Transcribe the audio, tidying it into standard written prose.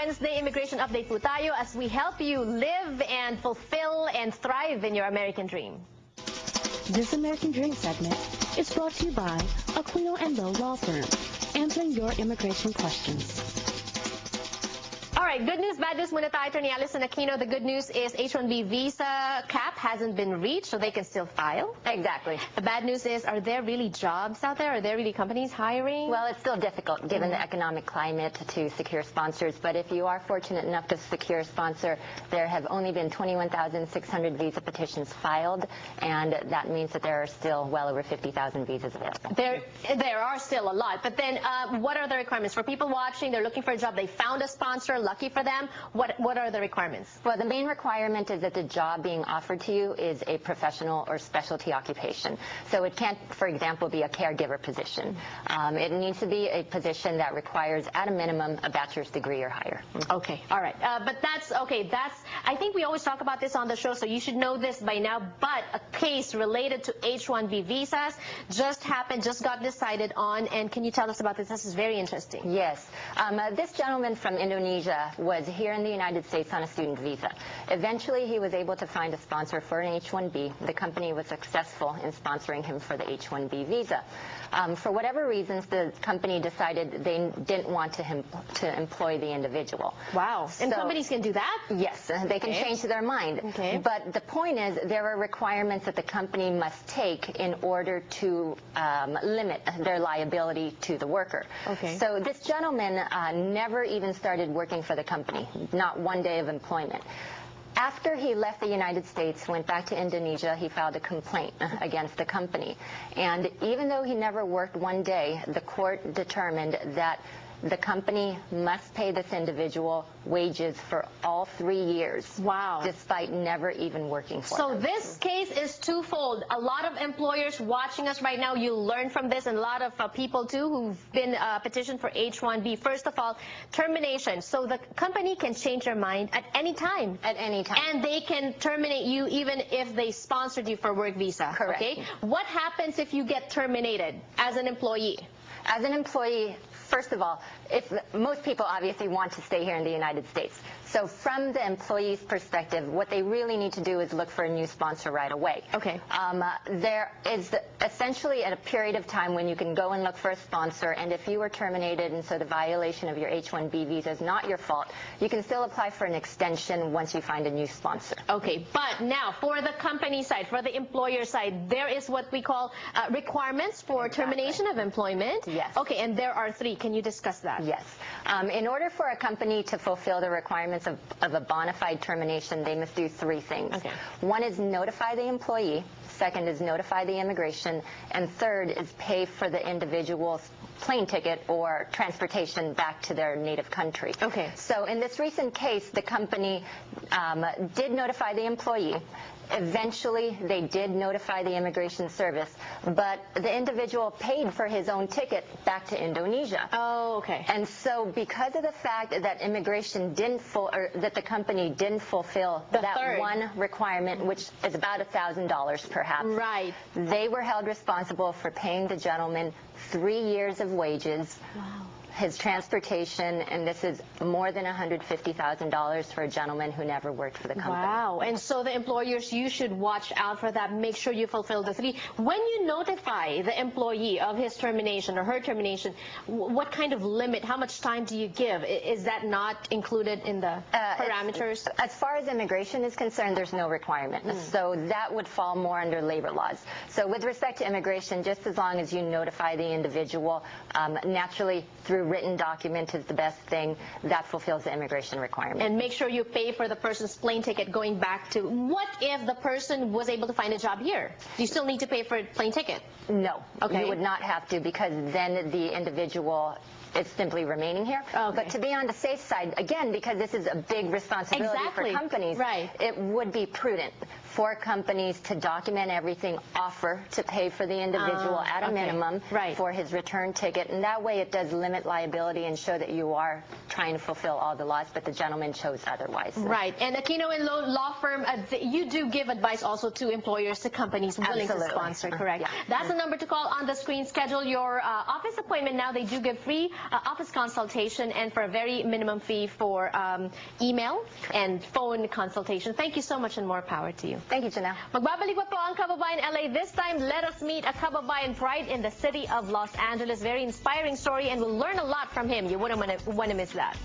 Wednesday Immigration Update po tayo as we help you live and fulfill and thrive in your American dream. This American Dream segment is brought to you by Aquino & Lowe Law Firm, answering your immigration questions. All right, good news, bad news muna tayo, Attorney Alison Aquino. The good news is H-1B visa cap hasn't been reached, so they can still file. Exactly. The bad news is, are there really jobs out there? Are there really companies hiring? Well, it's still difficult given the economic climate to secure sponsors, but if you are fortunate enough to secure a sponsor, there have only been 21,600 visa petitions filed, and that means that there are still well over 50,000 visas available. There are still a lot, but then what are the requirements? For people watching, they're looking for a job, they found a sponsor, lucky for them. What are the requirements? Well, the main requirement is that the job being offered to you is a professional or specialty occupation. So it can't, for example, be a caregiver position. It needs to be a position that requires, at a minimum, a bachelor's degree or higher. Okay, all right. But that's, I think we always talk about this on the show, so you should know this by now, but a case related to H-1B visas just happened, just got decided on, and can you tell us about this? This is very interesting. Yes. This gentleman from Indonesia was here in the United States on a student visa. Eventually, he was able to find a sponsor for an H-1B. The company was successful in sponsoring him for the H-1B visa. For whatever reasons, the company decided they didn't want to employ the individual. Wow. And companies can do that? Yes, they can change their mind. Okay. But the point is, there are requirements that the company must take in order to limit their liability to the worker. Okay. So this gentleman never even started working for the company, not one day of employment. After he left the United States, went back to Indonesia, he filed a complaint against the company. And even though he never worked one day, the court determined that the company must pay this individual wages for all 3 years. Wow. Despite never even working for them. So this case is twofold. A lot of employers watching us right now, you'll learn from this, and a lot of people too who've been petitioned for H-1B. First of all, termination. So the company can change their mind at any time. At any time. And they can terminate you even if they sponsored you for work visa. Correct. Okay? What happens if you get terminated as an employee? As an employee, first of all, most people obviously want to stay here in the United States. So from the employee's perspective, what they really need to do is look for a new sponsor right away. Okay. There is essentially a period of time when you can go and look for a sponsor, and if you were terminated and so the violation of your H-1B visa is not your fault, you can still apply for an extension once you find a new sponsor. Okay, but now for the company side, for the employer side, there is what we call requirements for termination of employment. Yes. Okay, and there are 3. Can you discuss that? Yes. In order for a company to fulfill the requirements of a bona fide termination, they must do 3 things. Okay. One is notify the employee. Second is notify the immigration. And third is pay for the individual's plane ticket or transportation back to their native country. Okay. So in this recent case, the company did notify the employee. Eventually, they did notify the immigration service, but the individual paid for his own ticket back to Indonesia. Oh, okay. And so because of the fact that immigration didn't that the company didn't fulfill that one requirement, which is about $1,000 perhaps. Right. They were held responsible for paying the gentleman 3 years of wages. Wow. His transportation, and this is more than $150,000 for a gentleman who never worked for the company. Wow. And so the employers, you should watch out for that. Make sure you fulfill the 3. When you notify the employee of his termination or her termination, what kind of limit, how much time do you give? Is that not included in the parameters? As far as immigration is concerned, there's no requirement. So that would fall more under labor laws. So with respect to immigration, just as long as you notify the individual, naturally through written document is the best thing. That fulfills the immigration requirement. And make sure you pay for the person's plane ticket going back to... What if the person was able to find a job here? Do you still need to pay for a plane ticket? No. Okay. You would not have to, because then the individual is simply remaining here. Okay. But to be on the safe side, again, because this is a big responsibility for companies, right. it would be prudent for companies to document everything, offer to pay for the individual at a minimum for his return ticket, and that way it does limit liability and show that you are trying to fulfill all the laws, but the gentleman chose otherwise. Right. And Aquino and Lowe Law Firm, you do give advice also to employers, to companies willing to sponsor, correct? Yeah. That's the number to call on the screen. Schedule your office appointment now. They do give free office consultation and for a very minimum fee for email and phone consultation. Thank you so much and more power to you. Thank you, Janelle. Magbabalik pa po ang Kababayan LA. This time, let us meet a Kababayan pride in the city of Los Angeles. Very inspiring story, and we'll learn a lot from him. You wouldn't want to miss that.